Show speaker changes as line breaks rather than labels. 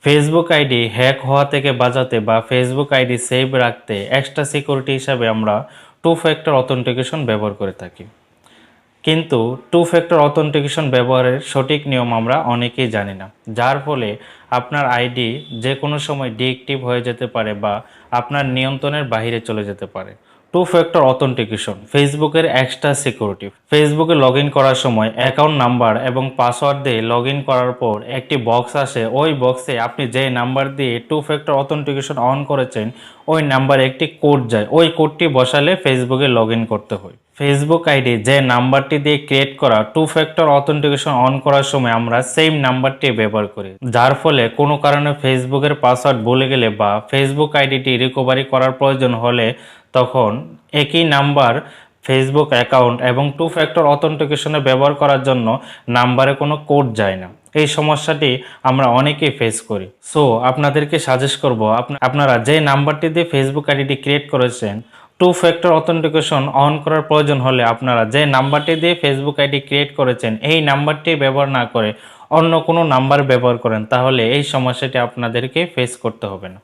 Facebook ID hack হওয়া থেকে বাঁচাতে বা ফেসবুক আইডি সেভ রাখতে এক্সট্রা সিকিউরিটি হিসাবে আমরা টু ফ্যাক্টর অথেন্টিকেশন ব্যবহার করে থাকি। কিন্তু টু ফ্যাক্টর অথেন্টিকেশন ব্যবহারের সঠিক নিয়ম আমরা অনেকেই জানি না, যার ফলে আপনার আইডি যে কোনো সময় ডিএক্টিভ হয়ে যেতে পারে বা আপনার নিয়ন্ত্রণের বাইরে চলে যেতে পারে। টু ফ্যাক্টর অথেন্টিকেশন ফেসবুকের এক্সট্রা সিকিউরিটি। ফেসবুকে লগ ইন করার সময় অ্যাকাউন্ট নাম্বার এবং পাসওয়ার্ড দিয়ে লগ ইন করার পর একটি বক্স আসে। ওই বক্সে আপনি যে নাম্বার দিয়ে টু ফ্যাক্টর অথেন্টিকেশন অন করেছেন ওই নাম্বারে একটি কোড যায়। ওই কোডটি বসালে ফেসবুকে লগ ইন করতে হয়। ফেসবুক আইডি যে নাম্বারটি দিয়ে ক্রিয়েট করা টু ফ্যাক্টর অথেন্টিকেশন অন করার সময় আমরা সেম নাম্বারটি ব্যবহার করি, যার ফলে কোনো কারণে ফেসবুকের পাসওয়ার্ড ভুলে গেলে বা ফেসবুক আইডিটি রিকভারি করার প্রয়োজন হলে তখন একই নাম্বার ফেসবুক অ্যাকাউন্ট এবং টু ফ্যাক্টর অথেন্টিকেশনে ব্যবহার করার জন্য নাম্বারে কোনো কোড যায় না। এই সমস্যাটি আমরা অনেকেই ফেস করি। সো আপনাদেরকে সাজেস্ট করব আপনারা যে নাম্বারটি দিয়ে ফেসবুক আইডিটি ক্রিয়েট করেছেন টু ফ্যাক্টর অথেন্টিকেশন অন করার প্রয়োজন হলে আপনারা যে নাম্বারটি দিয়ে ফেসবুক আইডি ক্রিয়েট করেছেন এই নাম্বারটি ব্যবহার না করে অন্য কোনো নাম্বার ব্যবহার করেন, তাহলে এই সমস্যাটি আপনাদেরকে ফেস করতে হবে না।